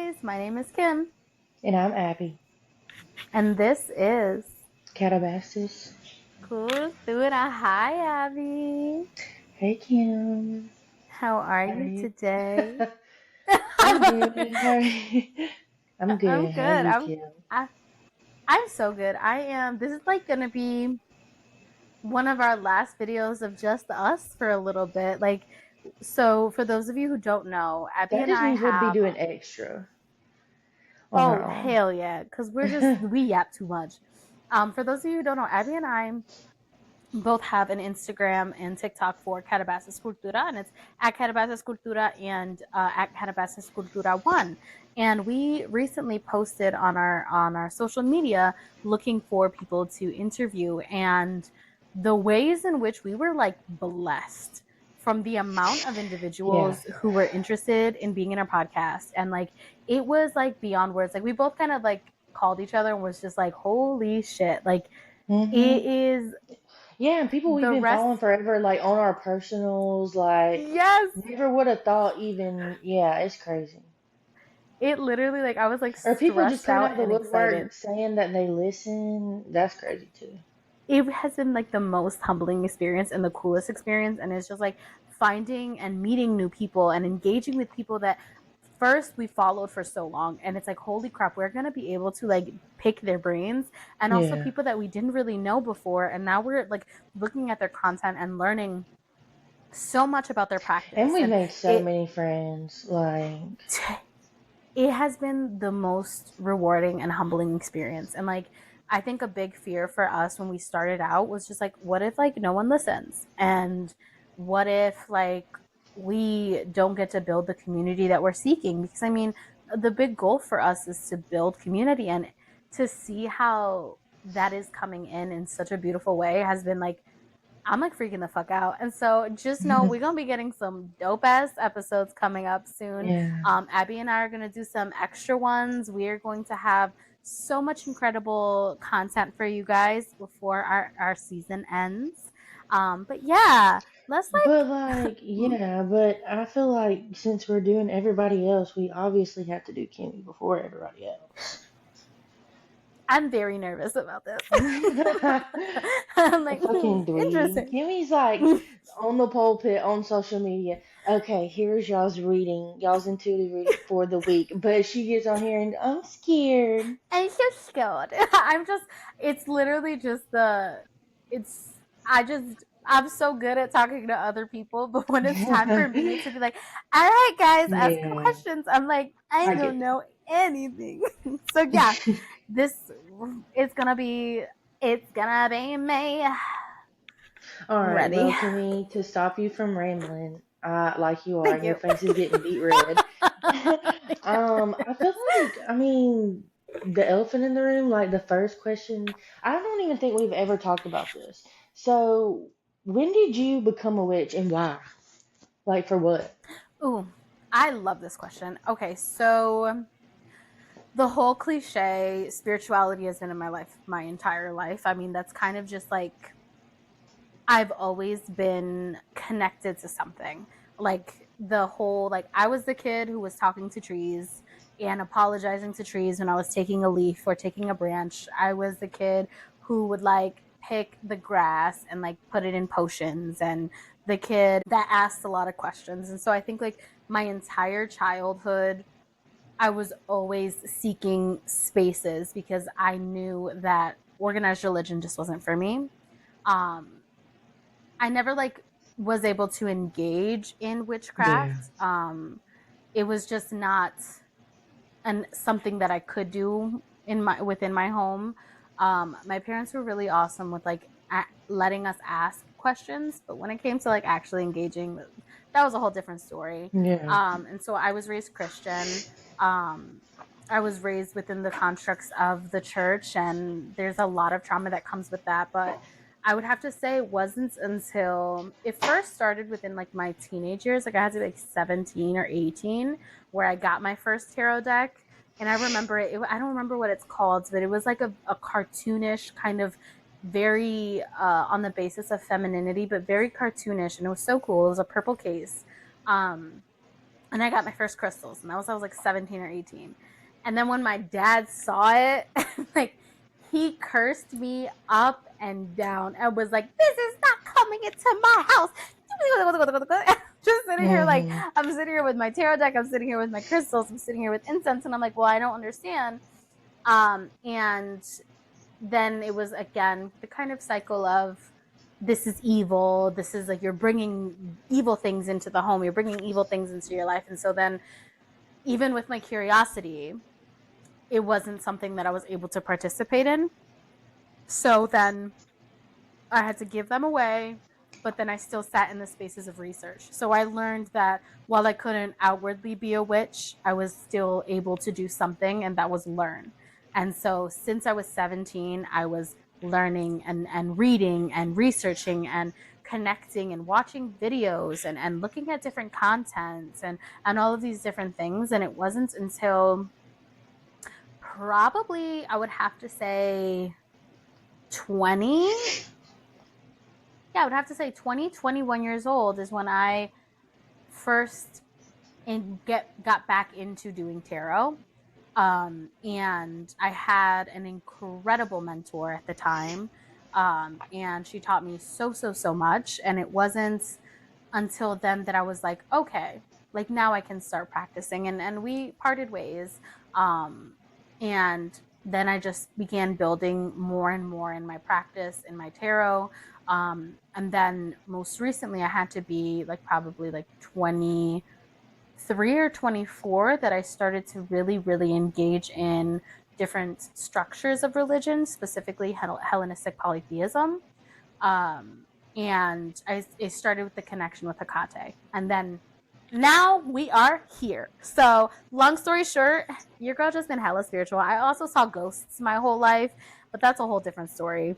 guys, my name is Kim, And I'm Abby. and this is Calabasas. Cultura. Hi, Abby. Hey, Kim. How are How are you you? today? I'm good. How are you? I'm I'm good. How are good. you, Kim? I, I'm so good. I am. This is like gonna be one of our last videos of just us for a little bit. So for those of you who don't know, Abby That and just I means we'll be have. doing extra on Oh our own. hell yeah, because we yap too much. For those of you who don't know, Abby and I both have an Instagram and TikTok for Calabasas Cultura, and it's at Calabasas Cultura and at Calabasas Cultura One. And we recently posted on our social media looking for people to interview, and the ways in which we were like blessed from the amount of Yeah. individuals who were interested in being in our podcast, and like it was like beyond words. Like we both kind of like called each other and was just like, holy shit, like hmm it is Yeah, and people we've the been rest. following forever, like on our personals, like Yes, never would have thought even. Yeah, it's crazy. it literally, like, I was like Or people just stressed coming out out of the and excited. woodwork saying that they listen. That's crazy too. It has been like the most humbling experience and the coolest experience, and it's just like finding and meeting new people and engaging with people that first we followed for so long, and it's like, holy crap, we're going to be able to like pick their brains, and also Yeah. people that we didn't really know before, and now we're like looking at their content and learning so much about their And practice. we've And made so it many friends. Like, it has been the most rewarding and humbling experience. And like, I think a big fear for us when we started out was just like, what if like no one listens? And what if like we don't get to build the community that we're seeking? Because I mean, the big goal for us is to build community, and to see how that is coming in such a beautiful way has been like, I'm like freaking the fuck out. And so just know we're gonna be getting some dope ass episodes coming up soon. yeah. Abby and I are gonna do some extra ones. We are going to have so much incredible content for you guys before our season ends. But yeah, let's But like, yeah, but I feel like since we're doing everybody else, we obviously have to do Kimmy before everybody else. I'm very nervous about this. A I'm like, fucking dweeb. interesting. Kimmy's like on the pulpit on social media. Okay, here's y'all's reading, y'all's intuitive reading for the week. But she gets on here and I'm scared. I'm so scared. It's literally just it's, I'm so good at talking to other people, but when it's time for me to be like, all right, guys, ask Yeah, questions, I'm like, I I don't get know anything. So yeah, that. this, it's gonna be, it's gonna be me. All I'm right, ready. well, Kimmy, to stop you from rambling, like you are, Thank and your you. face is getting beat red. I feel like, I mean, the elephant in the room, like the first question, I don't even think we've ever talked about this. So, when did you become a witch and why? Like, for what? Ooh, I love this question. Okay, so the whole cliche spirituality has been in my life my entire life. I mean, that's kind of just like, I've always been connected to something. Like the whole, like, I was the kid who was talking to trees and apologizing to trees when I was taking a leaf or taking a branch. I was the kid who would like pick the grass and like put it in potions, and the kid that asked a lot of questions. And so I think like my entire childhood I was always seeking spaces because I knew that organized religion just wasn't for me. Um, I never like was able to engage in Yeah. witchcraft. It was just not something that I could do in my within my home. My parents were really awesome with like letting us ask questions, but when it came to like actually engaging, that was a whole different story. Yeah. And so I was raised Christian. Um, I was raised within the constructs of the church, and there's a lot of trauma that comes with that. But I would have to say it wasn't until it first started within like my teenage years, like I had to be like 17 or 18, where I got my first tarot deck. And I remember I don't remember what it's called, but it was like a cartoonish kind of very on the basis of femininity, but very cartoonish. And it was so cool. It was a purple case. Um, and I got my first crystals, and that was I was like 17 or 18. And then when my dad saw it, like he cursed me up and down and was like, "This is not coming into my house." Just sitting here like Mhm. I'm sitting here with my tarot deck, I'm sitting here with my crystals, I'm sitting here with incense, and I'm like, "Well, I don't understand." And then it was again the kind of cycle of this is evil, this is like you're bringing evil things into the home, you're bringing evil things into your life. And so then even with my curiosity, it wasn't something that I was able to participate in. So then I had to give them away, but then I still sat in the spaces of research. So I learned that while I couldn't outwardly be a witch, I was still able to do something, and that was learn. And so since I was 17, I was learning and reading and researching and connecting and watching videos and looking at different contents and all of these different things. And it wasn't until probably I would have to say 20, yeah, I would have to say 20, 21 years old is when I first got back into doing tarot. And I had an incredible mentor at the time. And she taught me so much. And it wasn't until then that I was like, okay, like now I can start practicing. And we parted ways. Um, and then I just began building more and more in my practice, in my tarot. And then most recently, I had to be like probably like 23 or 24 that I started to really engage in different structures of religion, specifically Hellenistic polytheism. Um, and I started with the connection with Hecate. And then now we are here. So, long story short, your girl just been hella spiritual. I also saw ghosts my whole life, but that's a whole different story.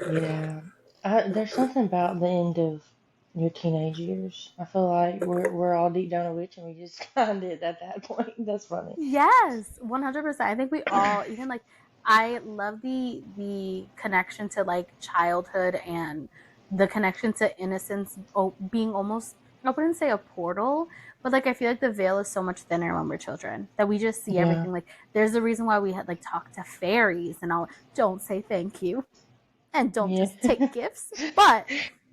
Yeah. There's something about the end of your teenage years. I feel like we're all deep down a witch and we just kind of at that point. That's funny. Yes, 100%. I think we all, even like, I love the connection to like childhood and the connection to innocence, being almost, I wouldn't say a portal, but like I feel like the veil is so much thinner when we're children that we just see Yeah. everything. Like there's a reason why we had like talk to fairies and all. Don't say thank you and don't Yeah. just take gifts, but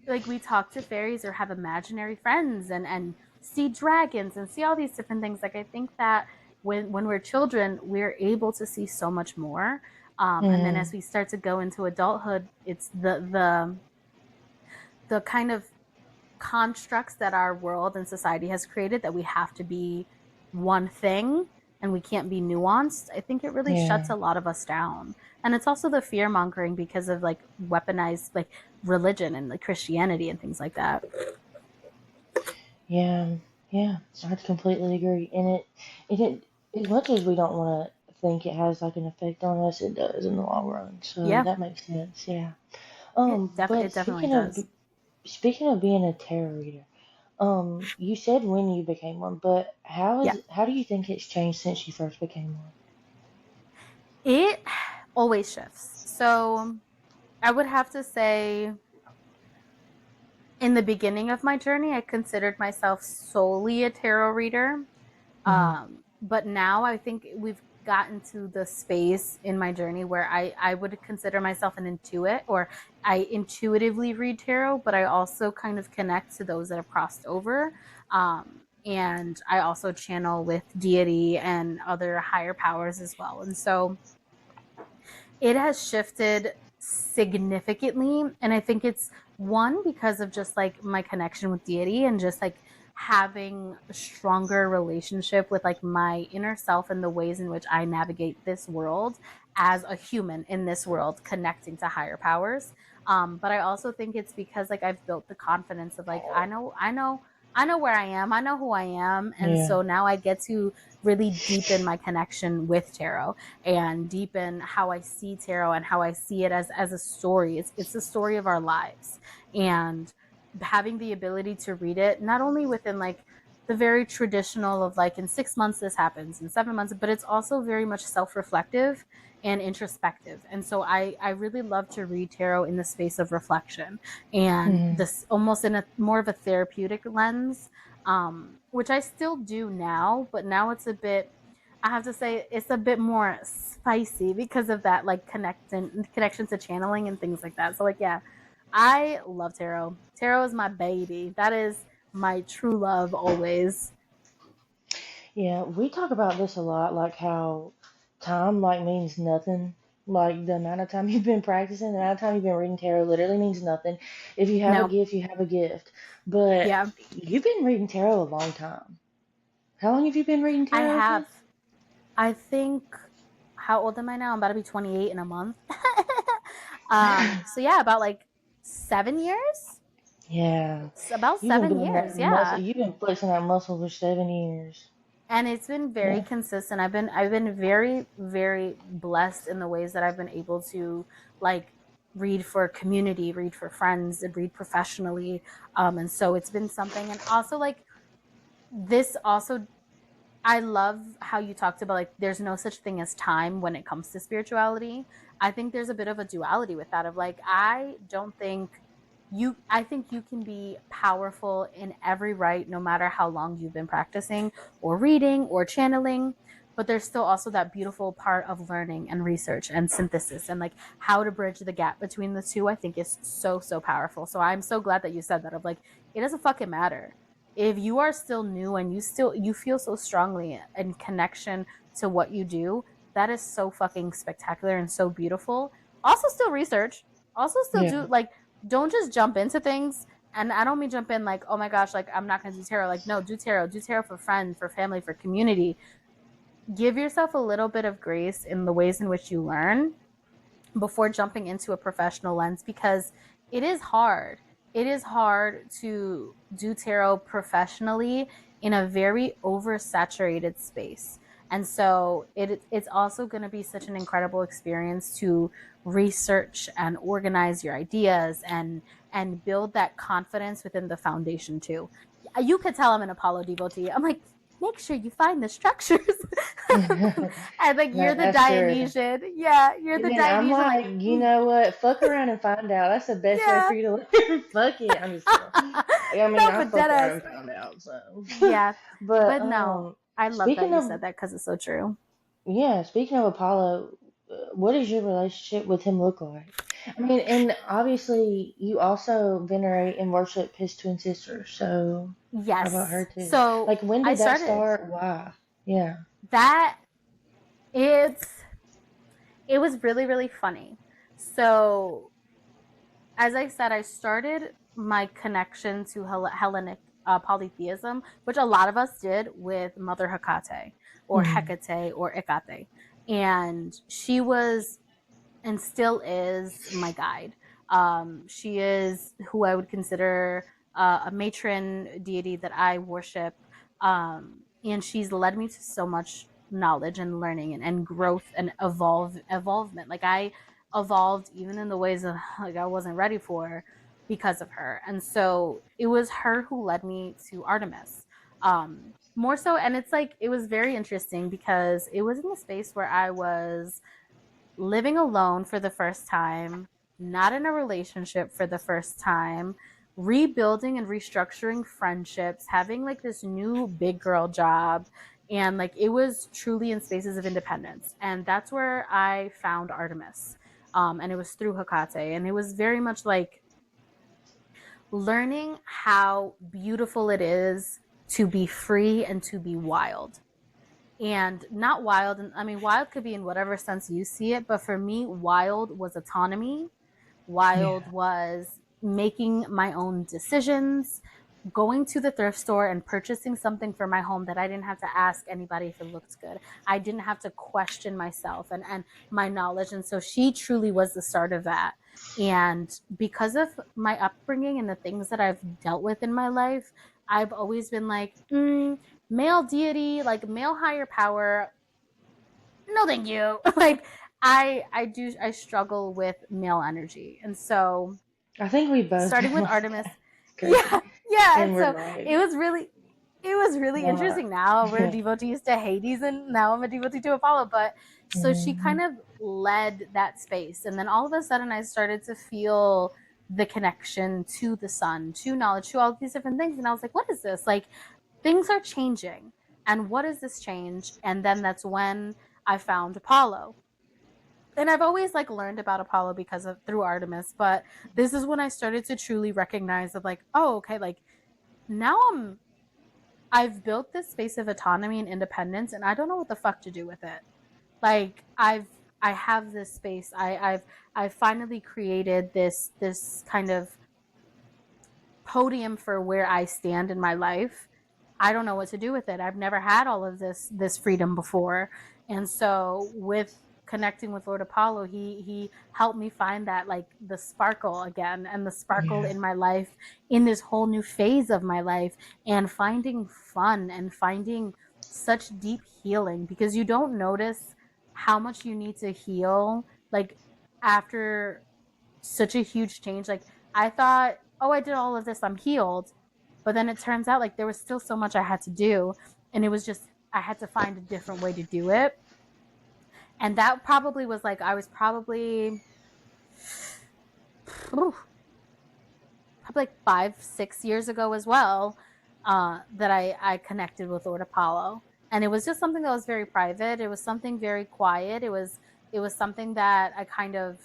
like we talk to fairies or have imaginary friends and see dragons and see all these different things. Like I think that when we're children, we're able to see so much more. And then as Mm, we start to go into adulthood, it's the kind of constructs that our world and society has created that we have to be one thing and we can't be nuanced. I think it really yeah. shuts a lot of us down. And it's also the fear mongering because of like weaponized like religion and like Christianity and things like that. Yeah. Yeah. I completely agree. And it as much as we don't want to think it has like an effect on us, it does in the long run. So Yeah, that makes sense. Yeah. it But definitely does. speaking of being a tarot reader, you said when you became one, but Yeah. how do you think it's changed since you first became one? It always shifts. So I would have to say in the beginning of my journey, I considered myself solely a tarot reader. Hmm. But now I think we've gotten to the space in my journey where I would consider myself an intuit, or I intuitively read tarot, but I also kind of connect to those that have crossed over. And I also channel with deity and other higher powers as well. And so it has shifted significantly. And I think it's one because of just like my connection with deity and just like having a stronger relationship with like my inner self and the ways in which I navigate this world as a human in this world, connecting to higher powers. But I also think it's because like I've built the confidence of like I know where I am, I know who I am, and Yeah. so now I get to really deepen my connection with tarot and deepen how I see tarot and how I see it as a story. It's a story of our lives. And having the ability to read it, not only within like the very traditional of like in 6 months this happens, in 7 months, but it's also very much self reflective and introspective. And so I really love to read tarot in the space of reflection and Mhm. this almost in a more of a therapeutic lens, which I still do now, but now it's a bit, I have to say it's a bit more spicy because of that, like connection to channeling and things like that. So like yeah, I love tarot. Tarot is my baby. That is my true love always. Yeah, we talk about this a lot, like how time like means nothing. Like the amount of time you've been practicing, the amount of time you've been reading tarot literally means nothing. If you have a No. gift, you have a gift. But Yeah. you've been reading tarot a long time. How long have you been reading I tarot have. again? I think, how old am I now? I'm about to be 28 in a month. So yeah, about like 7 years. Yeah, It's about you've been seven building years, that muscle. yeah. You've been flexing that muscle for 7 years. And it's been very Yeah, consistent. I've been very, very blessed in the ways that I've been able to like read for community, read for friends, and read professionally. And so it's been something. And also like this also, I love how you talked about like there's no such thing as time when it comes to spirituality. I think there's a bit of a duality with that of like I don't think I think you can be powerful in every right no matter how long you've been practicing or reading or channeling, but there's still also that beautiful part of learning and research and synthesis and like how to bridge the gap between the two. I think is so powerful. So I'm so glad that you said that of like it doesn't fucking matter if you are still new and you feel so strongly in connection to what you do. That is so fucking spectacular and so beautiful. Also still research, also still yeah, do like don't just jump into things. And I don't mean jump in like, oh my gosh, like I'm not gonna do tarot. Like no, do tarot for friends, for family, for community. Give yourself a little bit of grace in the ways in which you learn before jumping into a professional lens because it is hard. It is hard to do tarot professionally in a very oversaturated space. And so it's also going to be such an incredible experience to research and organize your ideas and build that confidence within the foundation too. You could tell I'm an Apollo devotee. I'm like, make sure you find the structures. no, And like you're the that's true. Dionysian. Yeah, you're the Then I'm Dionysian. Like, like, you know what? Fuck around and find out. That's the best way yeah. for you to learn. Fuck it. I'm just kidding. I mean, No, I but fucked dead around ass. and found out. So, Yeah, but but no, I love that speaking you of said that because it's so true. yeah, speaking of Apollo, what does your relationship with him look like? I mean, and obviously you also venerate and worship his twin sister. So, how about her Yes. too? So Like, when I did that started start? Why? Yeah. that. It's it was really funny. So as I said, I started my connection to Hellenic polytheism, which a lot of us did with Mother Hecate or Hmm. Hecate or Ecate. And she was and still is my guide. She is who I would consider a matron deity that I worship. And she's led me to so much knowledge and learning and growth and evolvement. Like I evolved even in the ways that like I wasn't ready for because of her. And so it was her who led me to Artemis. More so, and it's like it was very interesting because it was in the space where I was living alone for the first time, not in a relationship for the first time, rebuilding and restructuring friendships, having like this new big girl job. And like it was truly in spaces of independence. And that's where I found Artemis. And it was through Hecate. And it was very much like learning how beautiful it is to be free and to be wild and not wild. And I mean wild could be in whatever sense you see it, but for me wild was autonomy. Wild Yeah. was making my own decisions, going to the thrift store and purchasing something for my home that I didn't have to ask anybody if it looked good. I didn't have to question myself and my knowledge. And so she truly was the start of that. And because of my upbringing and the things that I've dealt with in my life, I've always been like, male deity, like male higher power. No, thank you. Like I struggle with male energy, and so I think we both starting been with like Artemis, that. It's crazy. yeah, yeah. And And we're so like, it was really. it was really Yeah. interesting. Now we're Yeah. devotees to Hades, and now I'm a devotee to Apollo. But so she Mhm. kind of led that space, and then all of a sudden, I started to feel the connection to the sun, to knowledge, to all these different things, and I was like, "What is this? Like, things are changing, and what is this change?" And then that's when I found Apollo, and I've always like learned about Apollo because of through Artemis, but this is when I started to truly recognize of like, oh, okay, like now I've built this space of autonomy and independence, and I don't know what the fuck to do with it. Like I have this space. I've finally created this kind of podium for where I stand in my life. I don't know what to do with it. I've never had all of this freedom before. And so with connecting with Lord Apollo, he helped me find that like the sparkle again and the sparkle Yeah. in my life in this whole new phase of my life and finding fun and finding such deep healing because you don't notice how much you need to heal like after such a huge change. Like I thought, oh, I did all of this, I'm healed. But then it turns out like there was still so much I had to do. And it was just, I had to find a different way to do it. And that probably was like, I was ooh, probably like 5, 6 years ago as well, that I connected with Lord Apollo. And it was just something that was very private. It was something very quiet. It was something that I kind of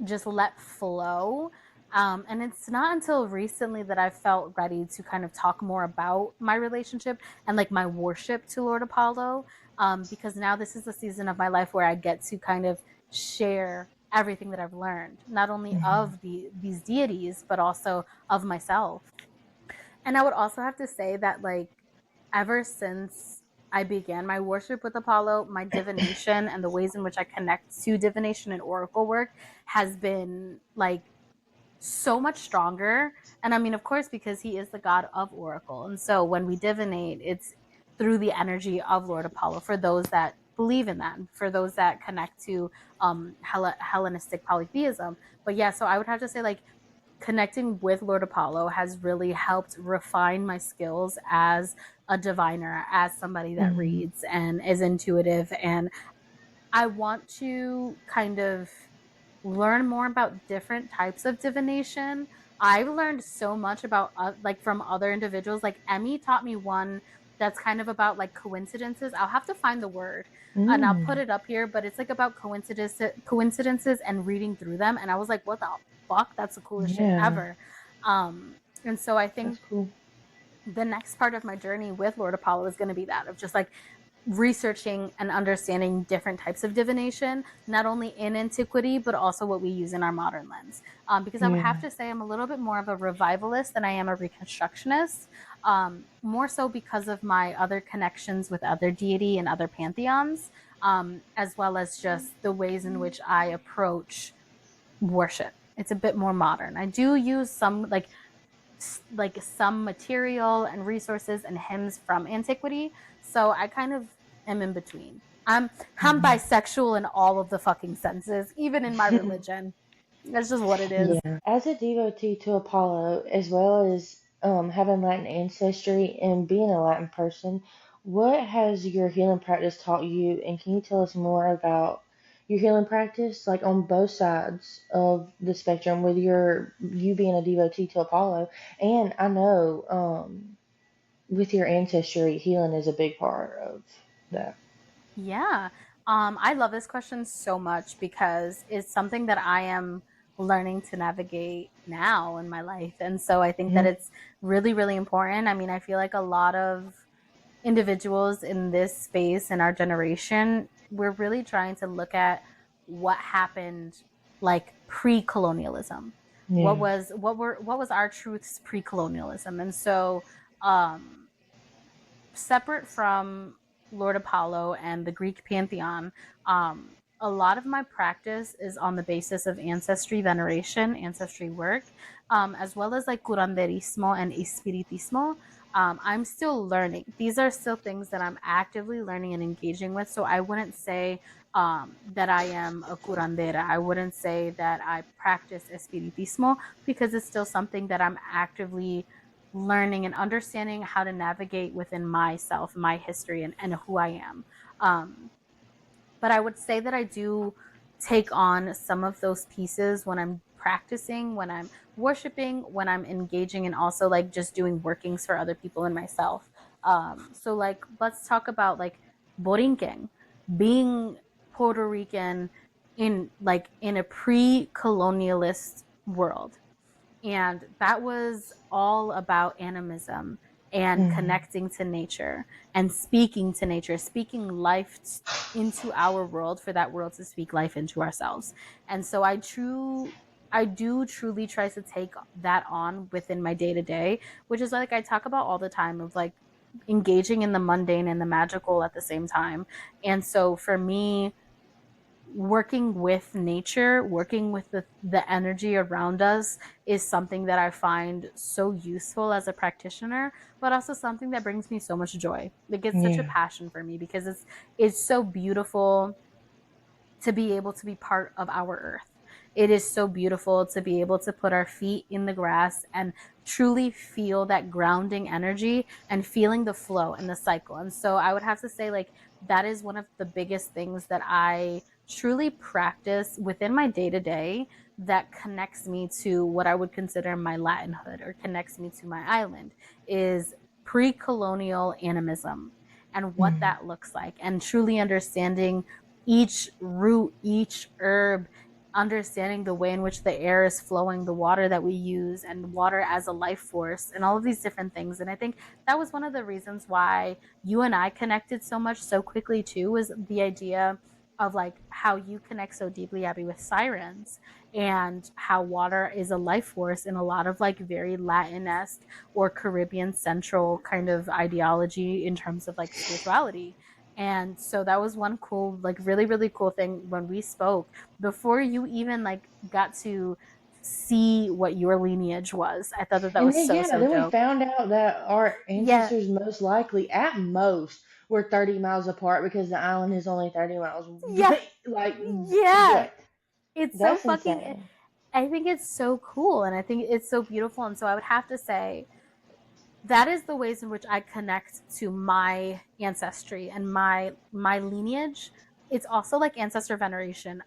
just let flow. And it's not until recently that I felt ready to kind of talk more about my relationship and like my worship to Lord Apollo. Because now this is a season of my life where I get to kind of share everything that I've learned, not only Mhm. of these deities, but also of myself. And I would also have to say that, like, ever since I began my worship with Apollo, my divination and the ways in which I connect to divination and oracle work has been like so much stronger. And I mean, of course, because he is the god of oracle. And so when we divinate, it's through the energy of Lord Apollo for those that believe in that, for those that connect to Hellenistic polytheism. But yeah, so I would have to say, like, connecting with Lord Apollo has really helped refine my skills as a diviner, as somebody that Mhm. reads and is intuitive. And I want to kind of learn more about different types of divination. I've learned so much about like from other individuals. Like Emmy taught me one that's kind of about like coincidences. I'll have to find the word and I'll put Mm. it up here, but it's like about coincidences and reading through them. And I was like, what the fuck? That's the coolest shit Yeah. ever. And so I That's think cool. the next part of my journey with Lord Apollo is going to be that of just like researching and understanding different types of divination, not only in antiquity, but also what we use in our modern lens. Because I would have Yeah. to say I'm a little bit more of a revivalist than I am a reconstructionist, more so because of my other connections with other deity and other pantheons, as well as just the ways in which I approach worship. It's a bit more modern. I do use some like some material and resources and hymns from antiquity. So I kind of am in between. I'm Mhm. bisexual in all of the fucking senses, even in my religion. That's just what it is. Yeah. As a devotee to Apollo, as well as having Latin ancestry and being a Latin person, what has your healing practice taught you? And can you tell us more about your healing practice, like on both sides of the spectrum, with you being a devotee to Apollo, and I know with your ancestry, healing is a big part of that. Yeah. I love this question so much because it's something that I am learning to navigate now in my life. And so I think that Mhm. it's really, really important. I mean, I feel like a lot of individuals in this space in our generation, we're really trying to look at what happened like pre-colonialism. What Yeah. was what was our truths pre-colonialism? And so um separate from Lord Apollo and the Greek pantheon, a lot of my practice is on the basis of ancestry veneration, ancestry work, as well as like curanderismo and espiritismo. I'm still learning. These are still things that I'm actively learning and engaging with. So I wouldn't say that I am a curandera. I wouldn't say that I practice espiritismo because it's still something that I'm actively learning and understanding how to navigate within myself, my history, and who I am. Um, but I would say that I do take on some of those pieces when I'm practicing, when I'm worshiping, when I'm engaging, and also like just doing workings for other people and myself. So like let's talk about like Borinquen, being Puerto Rican in a pre-colonialist world, and that was all about animism and Mm. connecting to nature and speaking to nature, speaking life into our world for that world to speak life into ourselves. And so I do truly try to take that on within my day to day, which is like I talk about all the time of like engaging in the mundane and the magical at the same time. And so for me, working with nature, working with the energy around us is something that I find so useful as a practitioner, but also something that brings me so much joy. Like it's such a Yeah. passion for me because it's so beautiful to be able to be part of our earth. It is so beautiful to be able to put our feet in the grass and truly feel that grounding energy and feeling the flow and the cycle. And so I would have to say, like, that is one of the biggest things that I truly practice within my day to day that connects me to what I would consider my Latinhood or connects me to my island is pre colonial animism and what Mm. that looks like, and truly understanding each root, each herb, understanding the way in which the air is flowing, the water that we use, and water as a life force, and all of these different things. And I think that was one of the reasons why you and I connected so much so quickly too, was the idea of like how you connect so deeply, Abby, with sirens, and how water is a life force in a lot of like very Latin-esque or Caribbean central kind of ideology in terms of like spirituality. And so that was one cool, like really, really cool thing when we spoke before you even like got to see what your lineage was. I thought that that And was then, so, yeah, so then we dope. found out that our Yeah. ancestors most likely, at most, were 30 miles apart because the island is only 30 miles. Yeah. Like, Yeah. what? It's so That's fucking, insane. I think it's so cool. And I think it's so beautiful. And so I would have to say, that is the ways in which I connect to my ancestry and my lineage. It's also like ancestor veneration.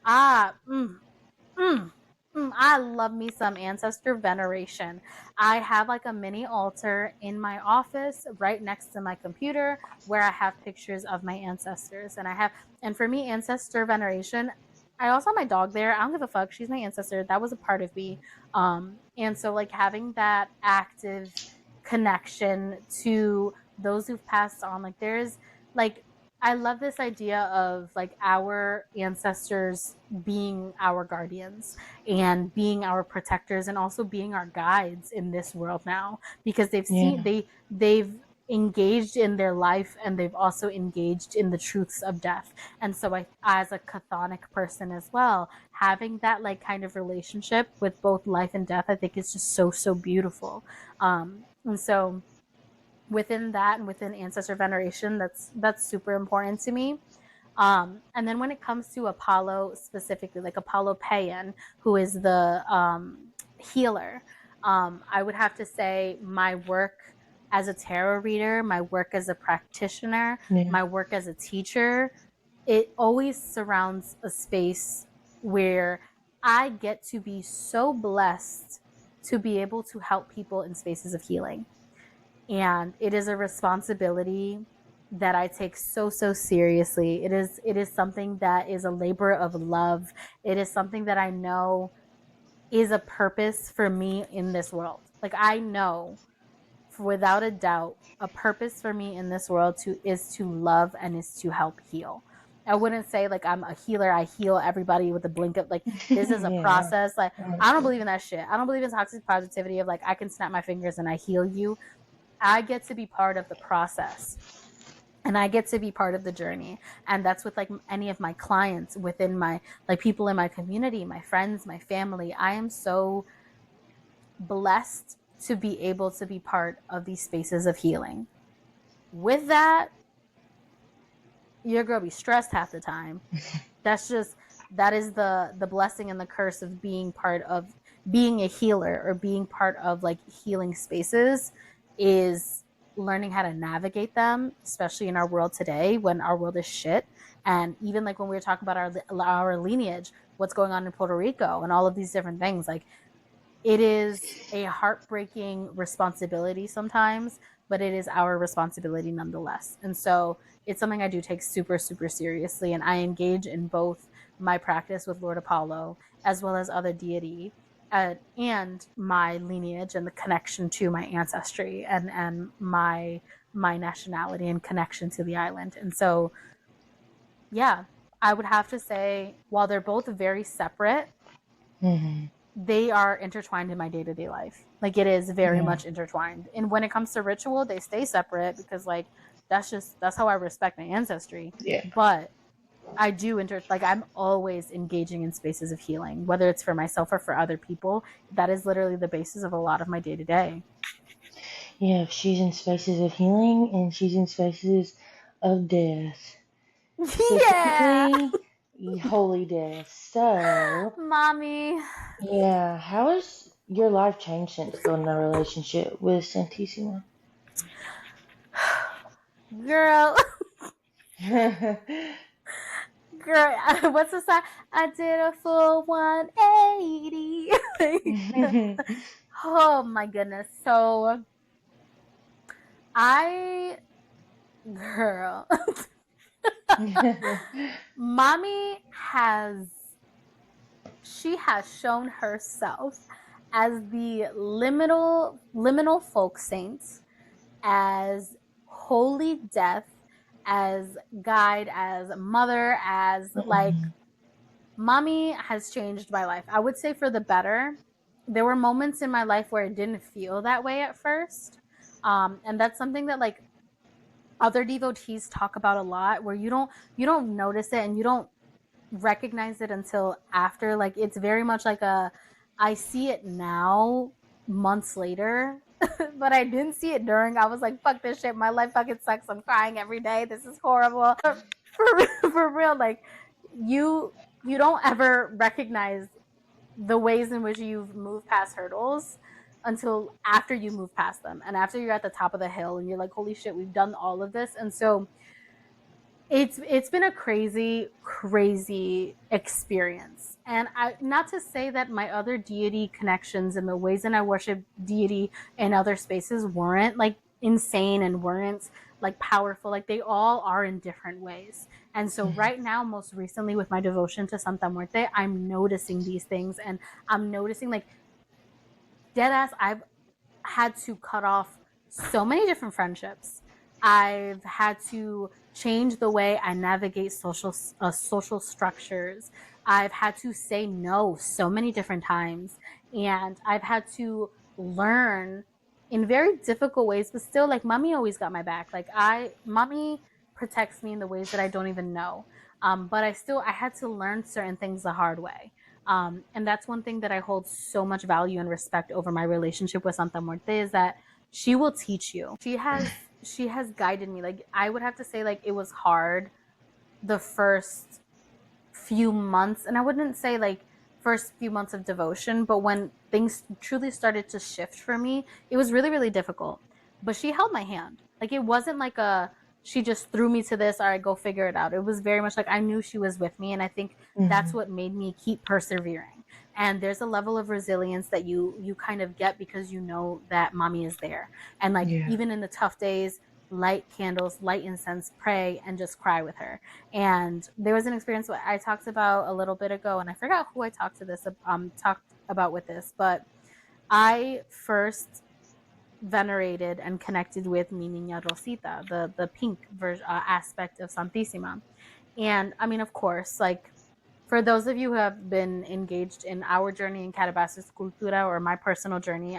Mm, I love me some ancestor veneration. I have like a mini altar in my office right next to my computer where I have pictures of my ancestors. And for me, ancestor veneration, I also have my dog there. I don't give a fuck. She's my ancestor. That was a part of me. And so like having that active connection to those who've passed on, like there's like, I love this idea of like our ancestors being our guardians and being our protectors and also being our guides in this world now, because Yeah. they've engaged in their life and they've also engaged in the truths of death. And so I, as a chthonic person as well, having that like kind of relationship with both life and death, I think is just so, so beautiful. And so within that and within ancestor veneration, that's super important to me. And then when it comes to Apollo specifically, like Apollo Payan, who is the healer, I would have to say my work as a tarot reader, my work as a practitioner, Yeah. my work as a teacher, it always surrounds a space where I get to be so blessed to be able to help people in spaces of healing. And it is a responsibility that I take so, so seriously. It is something that is a labor of love. It is something that I know is a purpose for me in this world. Like I know without a doubt a purpose for me in this world to is to love and is to help heal. I wouldn't say like I'm a healer, I heal everybody with a blink of like, this is a Yeah. process. Like I I don't understand. believe in that shit. I don't believe in toxic positivity of like I can snap my fingers and I heal you. I get to be part of the process and I get to be part of the journey. And that's with like any of my clients within my like people in my community, my friends, my family. I am so blessed to be able to be part of these spaces of healing. With that, your girl be stressed half the time. That's just that is the blessing and the curse of being part of being a healer or being part of like healing spaces. is learning how to navigate them, especially in our world today when our world is shit. And even like when we were talking about our lineage, what's going on in Puerto Rico and all of these different things, like it is a heartbreaking responsibility sometimes, but it is our responsibility nonetheless. And so it's something I do take super, super seriously. And I engage in both my practice with Lord Apollo as well as other deity, and my lineage and the connection to my ancestry and my nationality and connection to the island. And so, yeah, I would have to say, while they're both very separate, Hmm. they are intertwined in my day-to-day life. Like it is very Yeah. much intertwined. And when it comes to ritual, they stay separate because like that's how I respect my ancestry. Yeah. But I do like I'm always engaging in spaces of healing, whether it's for myself or for other people. That is literally the basis of a lot of my day-to-day. Yeah. She's in spaces of healing and she's in spaces of death. Yeah. Specifically, holy death. So, Mommy. yeah. How has your life changed since building a relationship with Santissima? Girl. Girl, what's the song? I did a full 180. Oh my goodness. So I, girl, mommy has, she has shown herself as the liminal folk saint, as holy death, as guide, as mother, as like mommy has changed my life. I would say for the better. There were moments in my life where it didn't feel that way at first. And that's something that like other devotees talk about a lot, where you don't notice it and you don't recognize it until after. Like it's very much like a, I see it now months later, but I didn't see it during. I was like, fuck this shit, my life fucking sucks, I'm crying every day, this is horrible. For real, like you you don't ever recognize the ways in which you've moved past hurdles until after you move past them and after you're at the top of the hill and you're like, holy shit, we've done all of this. And so it's been a crazy experience. And I, not to say that my other deity connections and the ways that I worship deity in other spaces weren't like insane and weren't like powerful. Like they all are in different ways. And so right now, most recently with my devotion to Santa Muerte, I'm noticing these things, and I'm noticing like dead ass, I've had to cut off so many different friendships. I've had to change the way I navigate social structures. I've had to say no so many different times, and I've had to learn in very difficult ways. But still, like mommy always got my back. Like mommy protects me in the ways that I don't even know. But I had to learn certain things the hard way. And that's one thing that I hold so much value and respect over my relationship with Santa Muerte, is that she will teach you. She has guided me. Like I would have to say, like it was hard the first few months, and I wouldn't say like first few months of devotion, but when things truly started to shift for me, it was really, really difficult. But she held my hand. Like it wasn't like a, she just threw me to this, all right, go figure it out. It was very much like I knew she was with me, and I think that's Hmm. what made me keep persevering. And there's a level of resilience that you kind of get because you know that mommy is there. And like Yeah. even in the tough days, light candles, light incense, pray, and just cry with her. And there was an experience what I talked about a little bit ago, and I forgot who I talked about with this, but I first venerated and connected with Mi Niña Rosita, the pink aspect of Santísima. And I mean, of course, like for those of you who have been engaged in our journey in Calabasas Cultura, or my personal journey,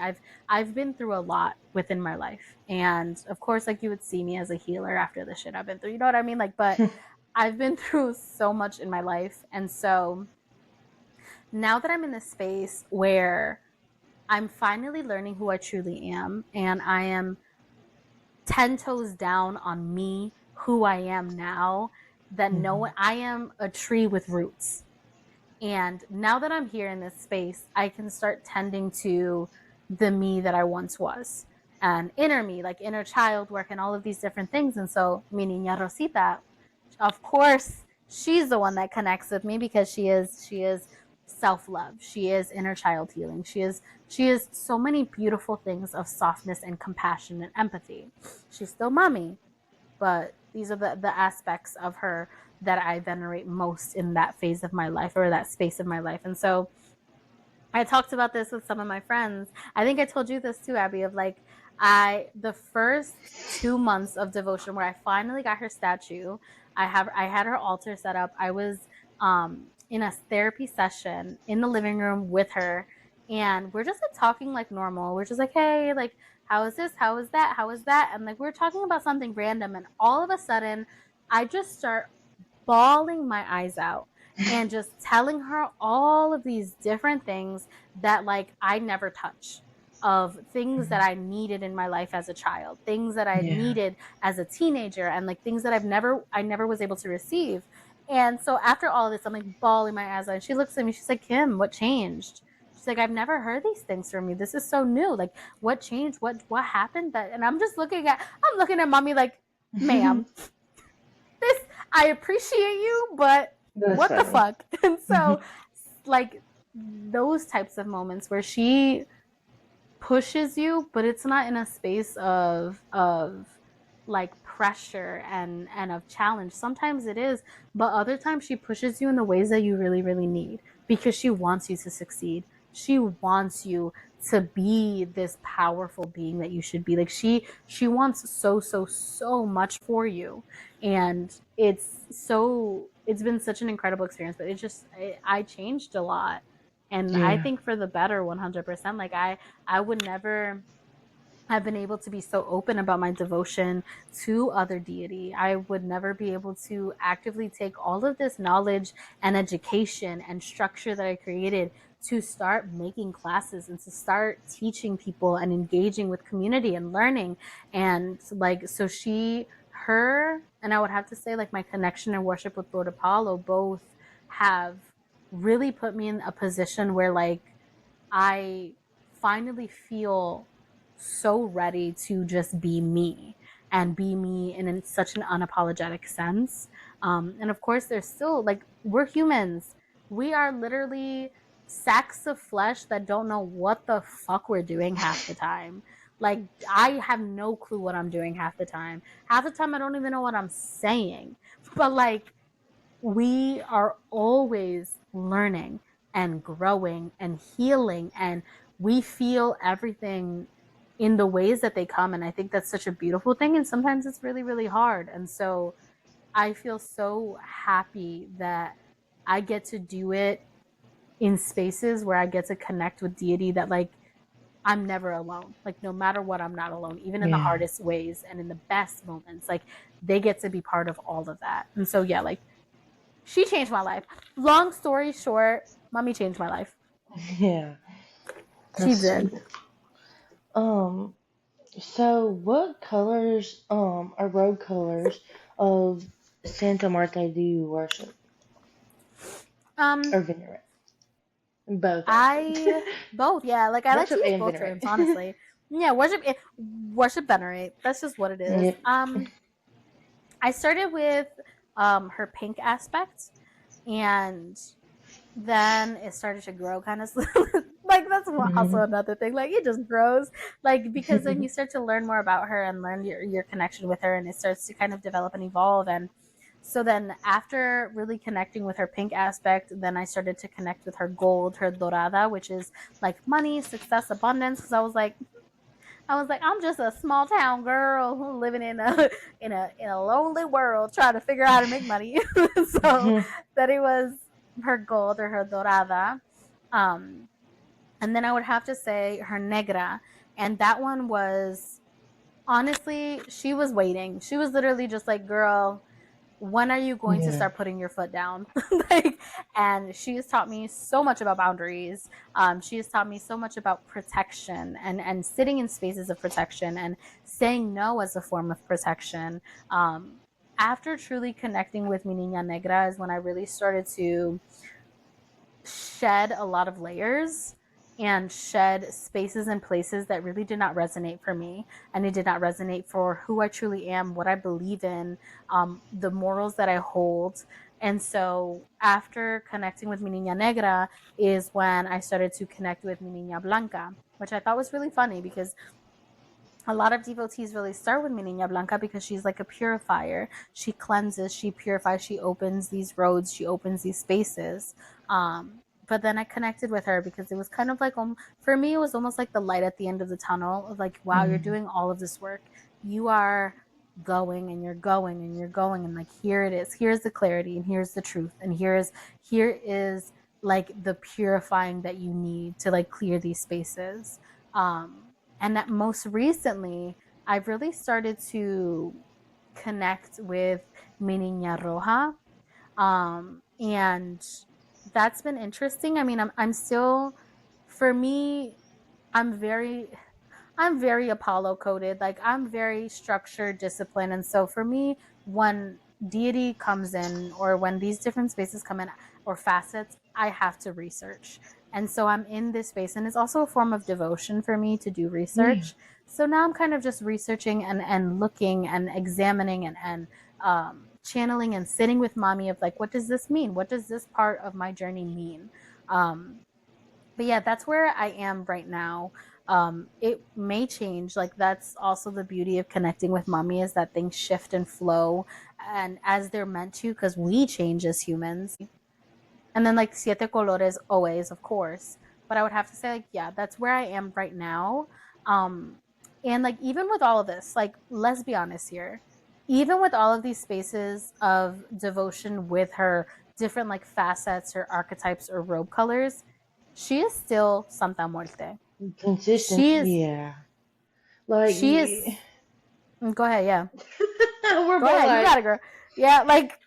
I've been through a lot within my life. And of course, like you would see me as a healer after the shit I've been through. You know what I mean? Like, but I've been through so much in my life. And so now that I'm in this space where I'm finally learning who I truly am, and I am 10 toes down on me, who I am now, that no, Hmm. I am a tree with roots. And now that I'm here in this space, I can start tending to the me that I once was. and inner me, like inner child work and all of these different things. And so mi niña Rosita, of course, she's the one that connects with me because she is self-love. She is inner child healing. She is so many beautiful things of softness and compassion and empathy. She's still mommy, but these are the aspects of her that I venerate most in that phase of my life or that space of my life. And so I talked about this with some of my friends. I think I told you this too, Abby, of like the first 2 months of devotion where I finally got her statue. I had her altar set up. I was in a therapy session in the living room with her, and we're just like talking like normal. We're just like, hey, like how is this? How is that? How is that? And like we're talking about something random, and all of a sudden I just start bawling my eyes out and just telling her all of these different things that like I never touch, of things that I needed in my life as a child, things that I Yeah. needed as a teenager, and like things that I never was able to receive. And so after all of this, I'm like bawling my eyes out. And she looks at me, she's like, Kim, what changed? She's like, I've never heard these things from you. This is so new. Like, what changed? What happened? That and I'm looking at mommy like, ma'am, this I appreciate you, but That's what the funny. fuck? And so like those types of moments where she pushes you, but it's not in a space of like pressure and of challenge. Sometimes it is, but other times she pushes you in the ways that you really really need because she wants you to succeed. She wants you to be this powerful being that you should be. Like she wants so much for you. And it's been such an incredible experience, but I changed a lot, and I Yeah. think for the better 100%. Like I would never have been able to be so open about my devotion to other deity. I would never be able to actively take all of this knowledge and education and structure that I created to start making classes and to start teaching people and engaging with community and learning. And like, so her, and I would have to say, like, my connection and worship with Lord Apollo both have really put me in a position where, like, I finally feel so ready to just be me and be me in such an unapologetic sense. And of course, there's still like, we're humans. We are literally sacks of flesh that don't know what the fuck we're doing half the time. Like, I have no clue what I'm doing half the time. Half the time, I don't even know what I'm saying. But like, we are always learning and growing and healing, and we feel everything in the ways that they come. And I think that's such a beautiful thing, and sometimes it's really really hard. And so I feel so happy that I get to do it in spaces where I get to connect with deity, that like I'm never alone. Like, no matter what, I'm not alone, even in the Yeah. hardest ways and in the best moments. Like, they get to be part of all of that. And so yeah, like, she changed my life. Long story short, mommy changed my life. Yeah. She That's did. sweet. Um, so what colors, are road colors of Santa Muerte do you worship Um, or venerate? Both, actually. I both, yeah. Like, I like to Worship use and both venerate. terms, honestly. Yeah, worship, venerate. That's just what it is. Yep. I started with her pink aspect, and then it started to grow kind of like, that's also Mhm. another thing. Like, it just grows, like, because then you start to learn more about her and learn your connection with her, and it starts to kind of develop and evolve. And so then after really connecting with her pink aspect, then I started to connect with her gold, her dorada, which is like money, success, abundance. Because I was like, I'm just a small town girl living in a in a lonely world trying to figure out how to make money. So that it was her gold, or her dorada. Um, and then I would have to say her negra. And that one was, honestly, she was waiting. She was literally just like, girl, when are you going to Yeah. start putting your foot down? Like, and she has taught me so much about boundaries. She has taught me so much about protection and sitting in spaces of protection and saying no as a form of protection. Um, After truly connecting with mi niña negra is when I really started to shed a lot of layers and shed spaces and places that really did not resonate for me, and it did not resonate for who I truly am, what I believe in, the morals that I hold. And so after connecting with Mi Niña Negra is when I started to connect with Mi Niña Blanca, which I thought was really funny because a lot of devotees really start with Mi Niña Blanca because she's like a purifier. She cleanses, she purifies, she opens these roads, she opens these spaces. But then I connected with her because it was kind of like, for me, it was almost like the light at the end of the tunnel of like, wow, you're Mhm. doing all of this work. You are going and you're going and you're going, and like, here it is. Here's the clarity, and here's the truth, and here is like the purifying that you need to like clear these spaces. And that most recently, I've really started to connect with Mi Niña Roja. And that's been interesting. I mean, I'm still, for me, I'm very I'm very Apollo coded. Like, I'm very structured, disciplined. And so for me, when deity comes in, or when these different spaces come in, or facets, I have to research. And so I'm in this space, and it's also a form of devotion for me to do Yeah. research. So now I'm kind of just researching and looking and examining and channeling and sitting with mommy of like, what does this mean? What does this part of my journey mean? Um, but yeah, that's where I am right now. It may change. Like, that's also the beauty of connecting with mommy, is that things shift and flow, and as they're meant to, because we change as humans. And then like siete colores always, of course. But I would have to say, like, yeah, that's where I am right now. Um, and like, even with all of this, like, let's be honest here. Even with all of these spaces of devotion with her different like facets or archetypes or robe colors, she is still Santa Muerte. Consistent. She is Yeah. Like, she is go ahead, yeah. we're Go both ahead, you like, gotta go. Yeah, like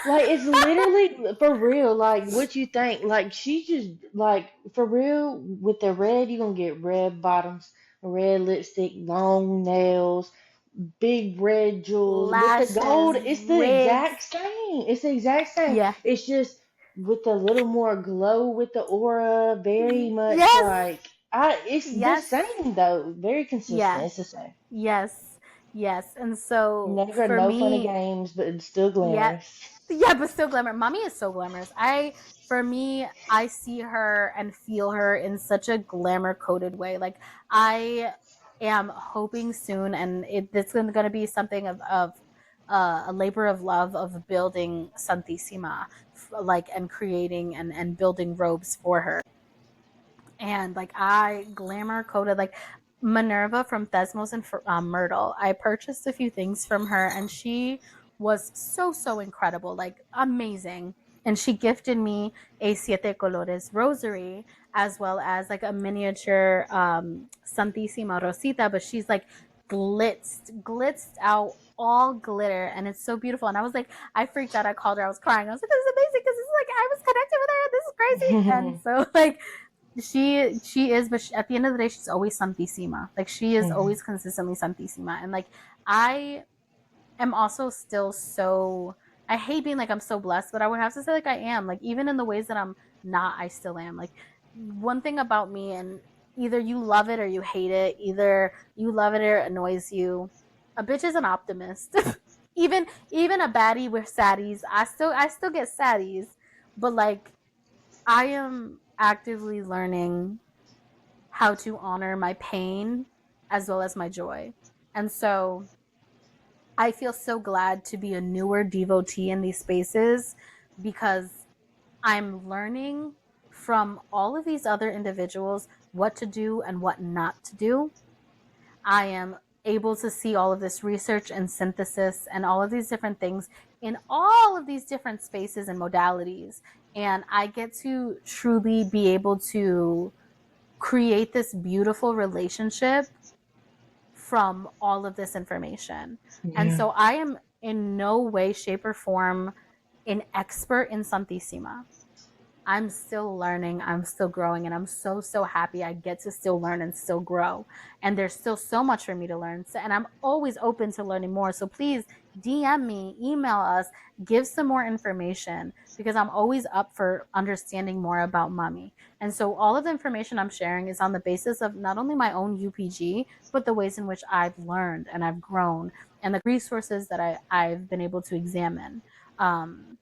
it's literally for real. Like, what you think? Like, she just like for real with the red. You gonna get red bottoms, red lipstick, long nails, big red jewels with the gold. lashes, It's the wigs. exact same. It's the exact same. Yeah. It's just with a little more glow with the aura. Very much Yes. like I. It's the Yes. same though. Very consistent. Yeah. It's the same. Yes. Yes. And so Never for no funny me, games, but it's still yeah. glamorous. Yeah, but still glamour. Mommy is so glamorous. For me, I see her and feel her in such a glamour coated way. Like, I am hoping soon, and it's going to be something of a labor of love of building Santissima, like, and creating and building robes for her. And like, I glamour coded like Minerva from Thesmos and Myrtle. I purchased a few things from her, and she was so incredible, like amazing. And she gifted me a Siete Colores rosary, as well as like a miniature Santísima Rosita, but she's like glitzed out, all glitter, and it's so beautiful. And I was like, I freaked out. I called her. I was crying. I was like, this is amazing because this is like, I was connected with her. This is crazy. And so like, she is, but at the end of the day, she's always Santísima. Like, she is Mhm. always consistently Santísima. And like, I am also still so, I hate being like I'm so blessed, but I would have to say like I am. Like, even in the ways that I'm not, I still am. Like, one thing about me, and either you love it or you hate it, either you love it or it annoys you. A bitch is an optimist. Even a baddie with saddies, I still get saddies, but like, I am actively learning how to honor my pain as well as my joy. And so I feel so glad to be a newer devotee in these spaces, because I'm learning from all of these other individuals what to do and what not to do. I am able to see all of this research and synthesis and all of these different things in all of these different spaces and modalities. And I get to truly be able to create this beautiful relationship from all of this information. And Yeah. so I am in no way, shape, or form an expert in Santissima. I'm still learning, I'm still growing, and I'm so happy I get to still learn and still grow. And there's still so much for me to learn. So, and I'm always open to learning more. So please DM me, email us, give some more information, because I'm always up for understanding more about mommy. And so all of the information I'm sharing is on the basis of not only my own UPG, but the ways in which I've learned and I've grown, and the resources that I've been able to examine. Um,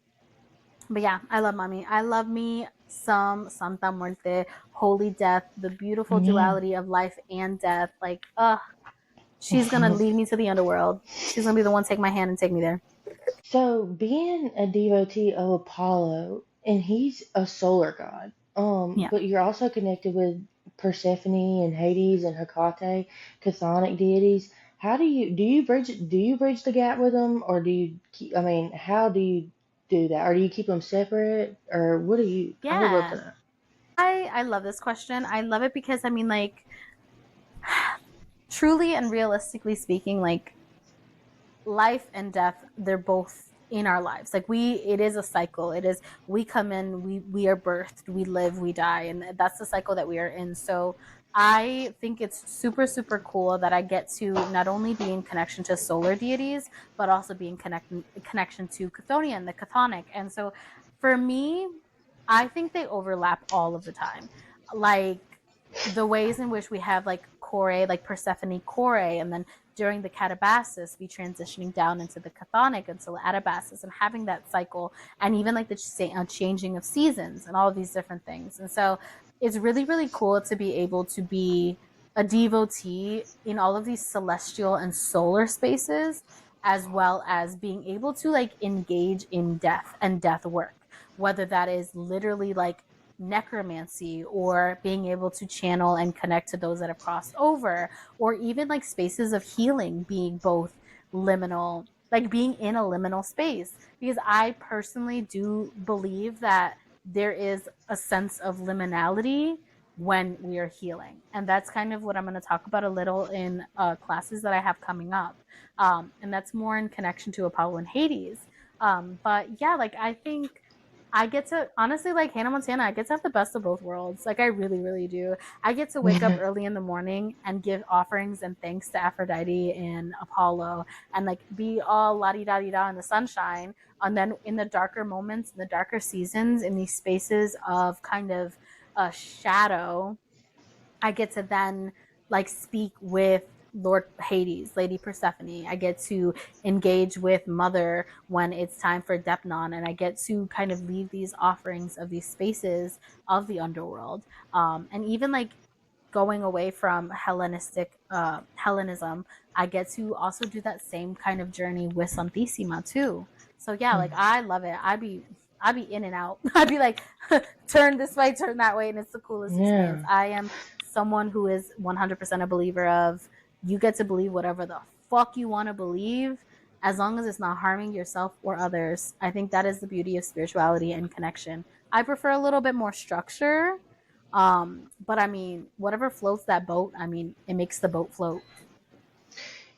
but yeah, I love mommy. I love me some Santa Muerte, holy death, the beautiful Yeah. duality of life and death. Like, she's gonna lead me to the underworld. She's gonna be the one to take my hand and take me there. So, being a devotee of Apollo, and he's a solar god, Yeah. but you're also connected with Persephone and Hades and Hecate, chthonic deities. How do you bridge the gap with them, or do you keep, I mean, how do you do that, or do you keep them separate, or what do you? I would love to Yeah. know. I love this question. I love it because I mean, like, truly and realistically speaking, like, life and death, they're both in our lives. Like, it is a cycle. It is, we come in, we are birthed, we live, we die, and that's the cycle that we are in. So I think it's super super cool that I get to not only be in connection to solar deities, but also be in connection to Chthonian, the chthonic. And so for me, I think they overlap all of the time. Like, the ways in which we have like Kore, like Persephone Kore, and then during the Catabasis, be transitioning down into the Chthonic until the Atabasis, and having that cycle, and even like the changing of seasons and all of these different things. And so it's really, really cool to be able to be a devotee in all of these celestial and solar spaces, as well as being able to like engage in death and death work, whether that is literally like necromancy, or being able to channel and connect to those that have crossed over, or even like spaces of healing, being both liminal, like being in a liminal space. Because I personally do believe that there is a sense of liminality when we are healing. And that's kind of what I'm going to talk about a little in classes that I have coming up. And that's more in connection to Apollo and Hades. But yeah, like, I think I get to, honestly, like Hannah Montana, I get to have the best of both worlds. Like, I really, really do. I get to wake up early in the morning and give offerings and thanks to Aphrodite and Apollo, and like be all la di da di da in the sunshine. And then in the darker moments, in the darker seasons, in these spaces of kind of a shadow, I get to then like speak with Lord Hades, Lady Persephone. I get to engage with Mother when it's time for Depnon, and I get to kind of leave these offerings of these spaces of the underworld. And even like going away from Hellenism, I get to also do that same kind of journey with Santissima too. So yeah, like, I love it. I be in and out. I'd be like, turn this way, turn that way, and it's the coolest experience. Yeah. I am someone who is 100% a believer of, you get to believe whatever the fuck you want to believe, as long as it's not harming yourself or others. I think that is the beauty of spirituality and connection. I prefer a little bit more structure, but I mean, whatever floats that boat, I mean, it makes the boat float.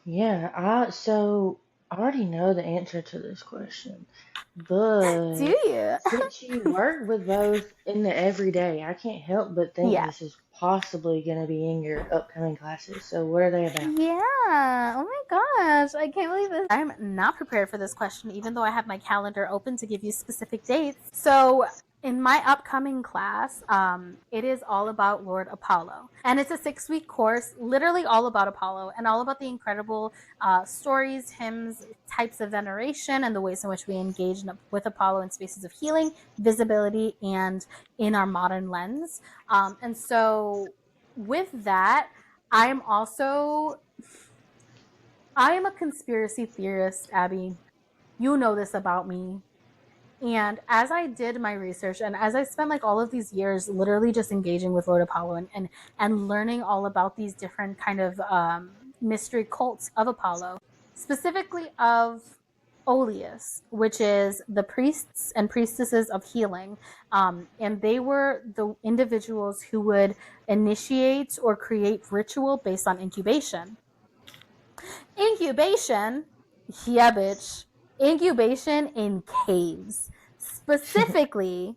Yeah. I already know the answer to this question, Do but you? since you work with both in the everyday, I can't help but think Yeah. this is possibly going to be in your upcoming classes. So, what are they about? Yeah. Oh my gosh. I can't believe this. I'm not prepared for this question, even though I have my calendar open to give you specific dates. So, in my upcoming class, it is all about Lord Apollo. And it's a 6-week course, literally all about Apollo and all about the incredible stories, hymns, types of veneration, and the ways in which we engage with Apollo in spaces of healing, visibility, and in our modern lens. And so, with that, I am also I am a conspiracy theorist, Abby. You know this about me. And as I did my research, and as I spent like all of these years literally just engaging with Lord Apollo, and learning all about these different kind of mystery cults of Apollo, specifically of Oleus, which is the priests and priestesses of healing. And they were the individuals who would initiate or create ritual based on incubation. Incubation, yeah, bitch. Incubation in caves, specifically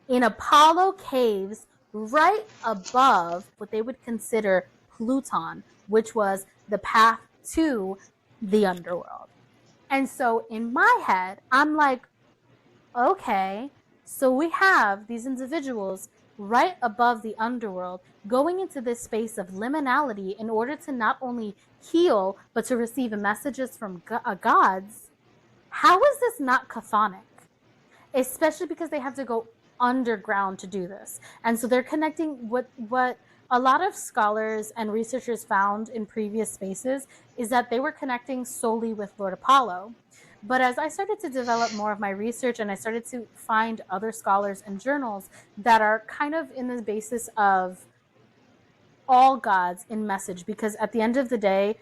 in Apollo caves, right above what they would consider Pluton, which was the path to the underworld. And so in my head, I'm like, okay, so we have these individuals right above the underworld going into this space of liminality in order to not only heal, but to receive messages from gods. How is this not chthonic? Especially because they have to go underground to do this. And so they're connecting what a lot of scholars and researchers found in previous spaces is that they were connecting solely with Lord Apollo. But as I started to develop more of my research and I started to find other scholars and journals that are kind of in the basis of all gods in message, because at the end of the day,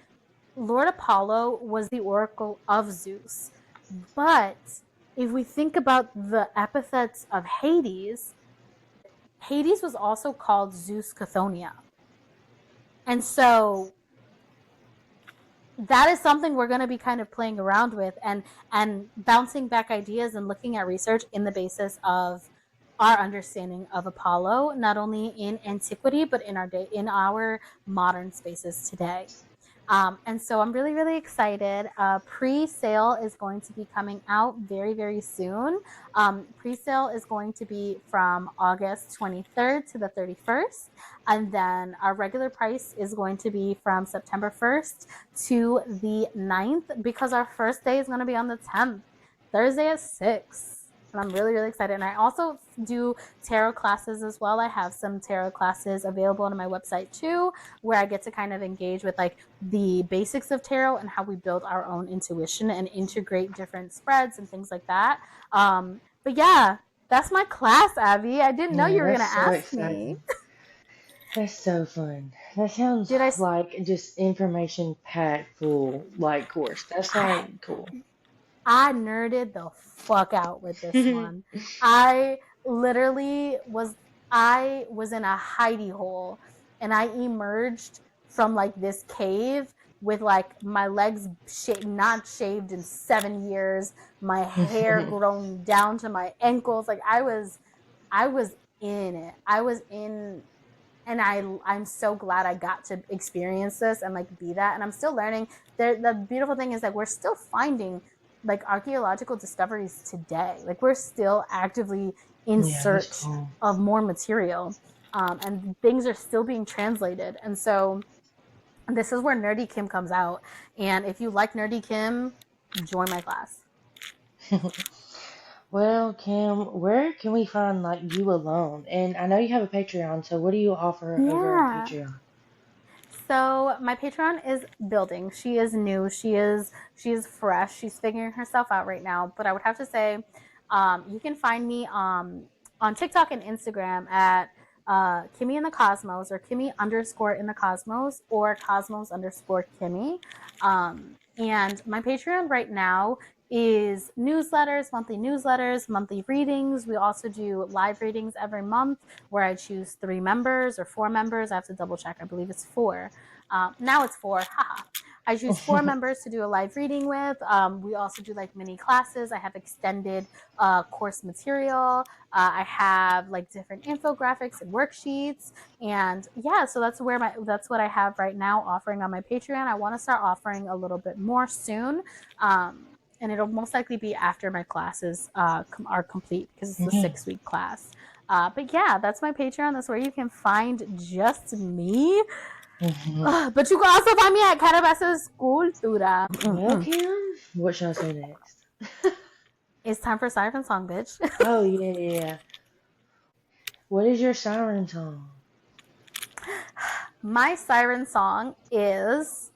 Lord Apollo was the oracle of Zeus. But if we think about the epithets of Hades, Hades was also called Zeus Chthoniah. And so that is something we're going to be kind of playing around with and bouncing back ideas and looking at research in the basis of our understanding of Apollo, not only in antiquity but in our day, in our modern spaces today. And so I'm really, really excited. Pre-sale is going to be coming out very, very soon. Pre-sale is going to be from August 23rd to the 31st. And then our regular price is going to be from September 1st to the 9th, because our first day is going to be on the 10th, Thursday at 6. And I'm really, really excited. And I also do tarot classes as well. I have some tarot classes available on my website too, where I get to kind of engage with like the basics of tarot and how we build our own intuition and integrate different spreads and things like that. But yeah, that's my class, Abby. I didn't know Yeah, you were going that's to so ask me. exciting. That's so fun. That sounds Did I? like just information packed full like course. That's I like cool. I nerded the fuck out with this one. I literally was I was in a hidey hole and I emerged from like this cave with like my legs not shaved in 7 years, my hair growing down to my ankles. Like I was in it. I was in, and I'm so glad I got to experience this and like be that. And I'm still learning. The beautiful thing is that we're still finding like archaeological discoveries today. Like we're still actively in Yeah, that's search cool. of more material, and things are still being translated. And so this is where Nerdy Kim comes out. And if you like Nerdy Kim, join my class. Well, Kim, where can we find like you alone? And I know you have a Patreon, so what do you offer over on Yeah. Patreon? So my Patreon is building. She is new. She is fresh. She's figuring herself out right now. But I would have to say, you can find me on TikTok and Instagram at Kimmi in the Cosmos, or Kimmi underscore in the Cosmos, or Cosmos underscore Kimmi. And my Patreon right now is newsletters, monthly readings. We also do live readings every month where I choose 3 members or 4 members. I have to double check. I believe it's 4. Now it's 4. Haha. I choose 4 members to do a live reading with. We also do like mini classes. I have extended course material. I have like different infographics and worksheets. And yeah, so that's what I have right now offering on my Patreon. I want to start offering a little bit more soon. And it'll most likely be after my classes are complete, because it's a Yeah. 6-week class. But yeah, that's my Patreon. That's where you can find just me. But you can also find me at Carabasa's Cultura. Well, Kim, what should I say next? It's time for Siren Song, bitch. Oh yeah, yeah, yeah. What is your siren song? My Siren Song is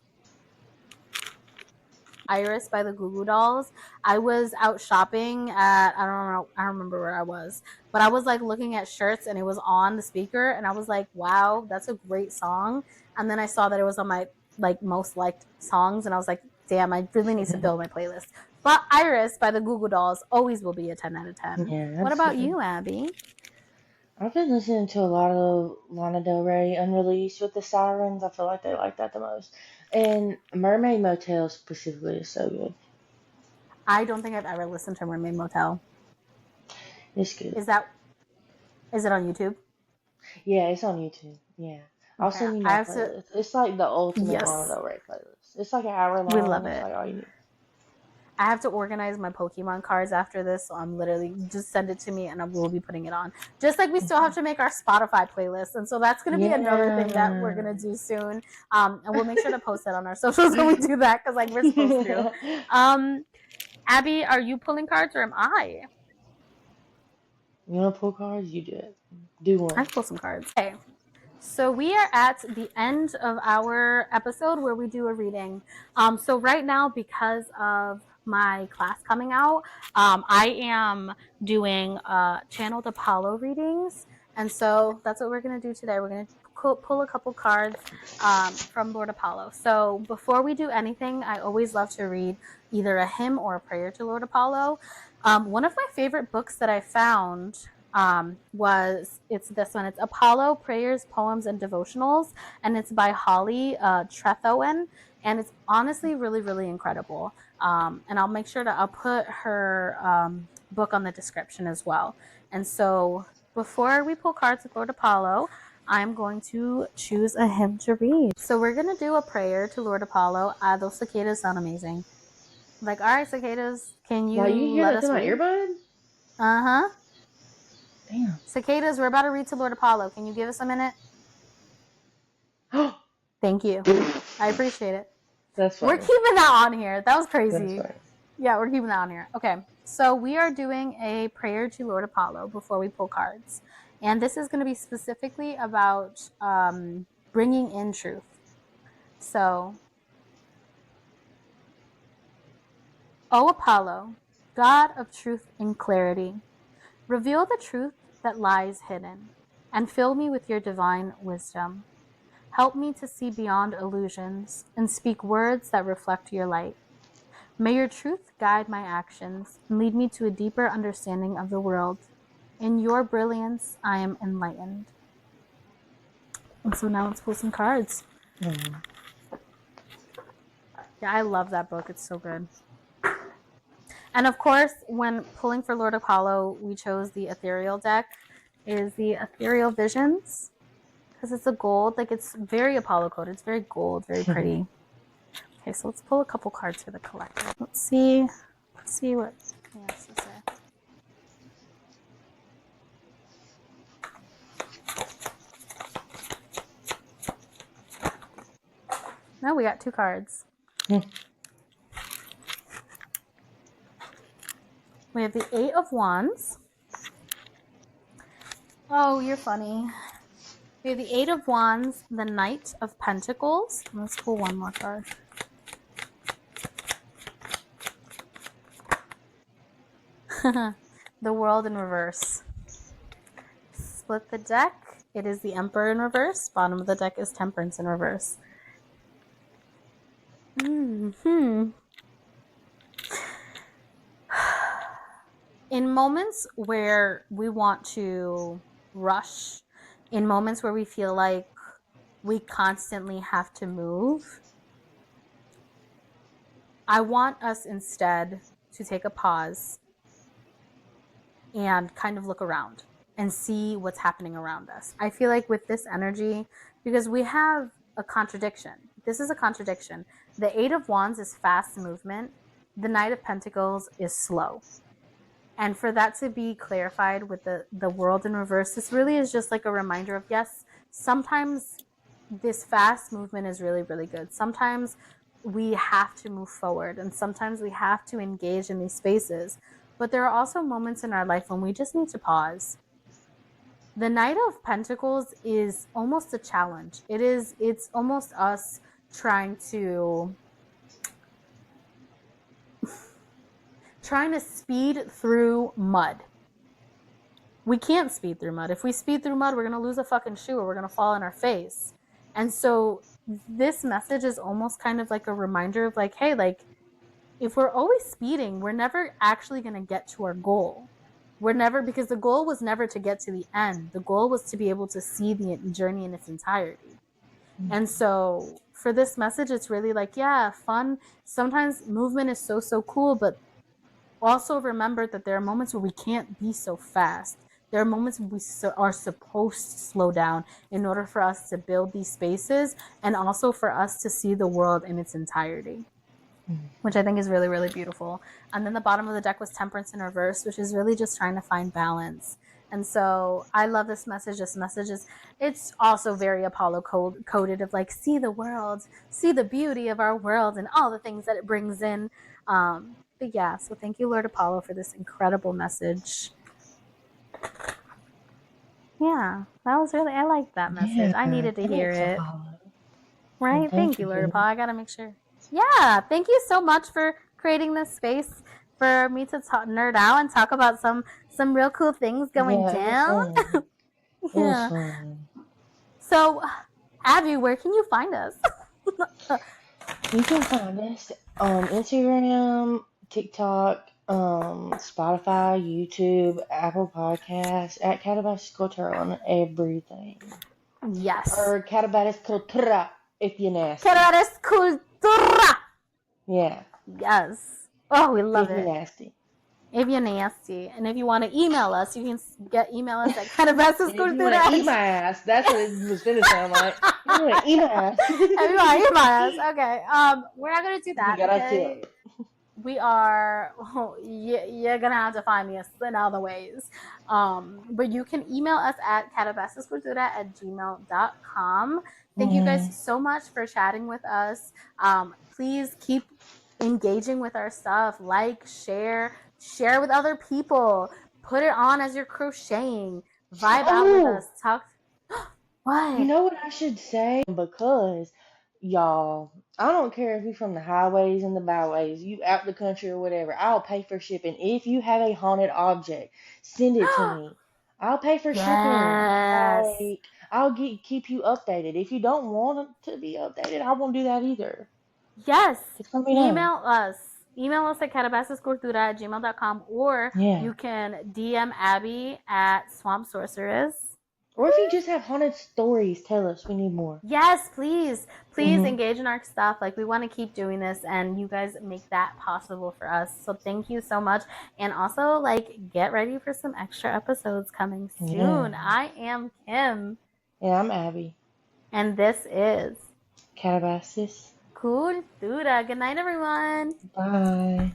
Iris by the Goo Goo Dolls. I was out shopping at, I don't know, I don't remember where I was, but I was like looking at shirts and it was on the speaker and I was like, wow, that's a great song. And then I saw that it was on my like most liked songs and I was like, damn, I really need to build my playlist. But Iris by the Goo Goo Dolls always will be a 10 out of 10. Yeah, What about absolutely. you, Abby? I've been listening to a lot of Lana Del Rey unreleased with the sirens. I feel like they like that the most. And Mermaid Motel specifically is so good. I don't think I've ever listened to Mermaid Motel. It's good. Is that is it on YouTube? Yeah, it's on YouTube. Yeah. I'll Okay, send you I my have to. playlist. It's like the ultimate Lana Yes, Del Rey playlist. It's like an hour we love long. It's it. like all you need. I have to organize my Pokemon cards after this, so I'm literally just send it to me and I will be putting it on. Just like we still have to make our Spotify playlist, and so that's going to be another thing that we're Yeah. going to do soon. And we'll make sure to post it on our socials when we do that, because like we're supposed to. Um, Abby, are you pulling cards or am I? You want to pull cards? You do it. Do I one. pull some cards. Okay. So we are at the end of our episode where we do a reading. So right now, because of my class coming out, I am doing channeled Apollo readings, and so that's what we're gonna do today. We're gonna pull a couple cards from Lord Apollo. So before we do anything, I always love to read either a hymn or a prayer to Lord Apollo. One of my favorite books that I found it's this one. It's Apollo Prayers, Poems, and Devotionals, and it's by Holly Trethowen, and it's honestly really, really incredible. And I'll put her book on the description as well. And so before we pull cards with Lord Apollo, I'm going to choose a hymn to read. So we're going to do a prayer to Lord Apollo. Those cicadas sound amazing. Like, all right, cicadas, can Like, you you hear let that through us my read? earbud? Uh-huh. Damn. Cicadas, we're about to read to Lord Apollo. Can you give us a minute? Thank you. I appreciate it. That's We're funny. keeping that on here. That was That's crazy. funny. Yeah, we're keeping that on here. Okay. So we are doing a prayer to Lord Apollo before we pull cards. And this is going to be specifically about bringing in truth. So, O Apollo, God of truth and clarity, reveal the truth that lies hidden and fill me with your divine wisdom. Help me to see beyond illusions and speak words that reflect your light. May your truth guide my actions and lead me to a deeper understanding of the world. In your brilliance, I am enlightened. And so now let's pull some cards. Mm. Yeah, I love that book. It's so good. And of course, when pulling for Lord Apollo, we chose the ethereal deck. It is the Ethereal Visions, because it's a gold. Like, it's very Apollo coded. It's very gold, very pretty. Okay, so let's pull a couple cards for the collective. Let's see what he has to say. No, we got two cards. We have the Eight of Wands. Oh, you're funny. We have the Eight of Wands, the Knight of Pentacles. Let's pull one more card. The World in reverse. Split the deck. It is the Emperor in reverse. Bottom of the deck is Temperance in reverse. In moments where we want to rush, in moments where we feel like we constantly have to move, I want us instead to take a pause and kind of look around and see what's happening around us. I feel like with this energy, because we have a contradiction. This is a contradiction. The Eight of Wands is fast movement. The Knight of Pentacles is slow. And for that to be clarified with the world in reverse, this really is just like a reminder of, yes, sometimes this fast movement is really, really good. Sometimes we have to move forward and sometimes we have to engage in these spaces. But there are also moments in our life when we just need to pause. The Knight of Pentacles is almost a challenge. It's almost us trying to speed through mud. We can't speed through mud. If we speed through mud, we're going to lose a fucking shoe or we're going to fall on our face. And so this message is almost kind of like a reminder of like, hey, like, if we're always speeding, we're never actually going to get to our goal. Because the goal was never to get to the end. The goal was to be able to see the journey in its entirety. And so for this message, it's really like, yeah, fun. Sometimes movement is so, so cool, but also remember that there are moments where we can't be so fast. There are moments where we are supposed to slow down in order for us to build these spaces and also for us to see the world in its entirety. which I think is really, really beautiful. And then the bottom of the deck was Temperance in reverse, which is really just trying to find balance. And so I love this message. This message is, it's also very Apollo coded of like, see the world, see the beauty of our world and all the things that it brings in. But yeah, so thank you, Lord Apollo, for this incredible message. Yeah, that was really, I liked that message. Yeah, I needed to hear thanks, it. Apollo. And Right? thank Thank you, you, Lord Kimmy. Apollo. I gotta make sure. Yeah, thank you so much for creating this space for me to nerd out and talk about some real cool things going Yeah, it was down. fun. It was Yeah. fun. So, Abby, where can you find us? You can find us on Instagram, TikTok, Spotify, YouTube, Apple Podcasts, at Catabasis Culture on everything. Yes. Or Catabasis Cultura if you're nasty. Querer cultura. Yeah, Yes. Oh, we love if you're it. nasty. If you're nasty. And if you want to email us, you can email us at And if you want to eat canabasiscultura. my ass, that's what it was gonna sound like. If you want to eat my ass, Everybody, email us. Okay. We're not gonna do you that. gotta Okay. tip. We are. You're gonna have to find me in other ways. But you can email us at catabasiscultura@gmail.com. Thank you guys Mm-hmm. so much for chatting with us. Please keep engaging with our stuff. Like, share with other people. Put it on as you're crocheting. Vibe out with us. Oh, Talk. you What? know what I should say? Because, y'all, I don't care if you're from the highways and the byways, you out the country or whatever, I'll pay for shipping. If you have a haunted object, send it to me. I'll pay for shipping. Yes. Like, I'll keep you updated. If you don't want it to be updated, I won't do that either. Yes. Just let me know. Email us. Email us at catabasiscultura@gmail.com, or Yeah. you can DM Abby at Swamp Sorceress. Or if you just have haunted stories, tell us. We need more. Yes, please. Please Hmm. engage in our stuff. Like, we want to keep doing this, and you guys make that possible for us. So thank you so much. And also, like, get ready for some extra episodes coming Yeah. soon. I am Kim, And I'm Abby. and this is Catabasis. Cultura. Good night, everyone. Bye.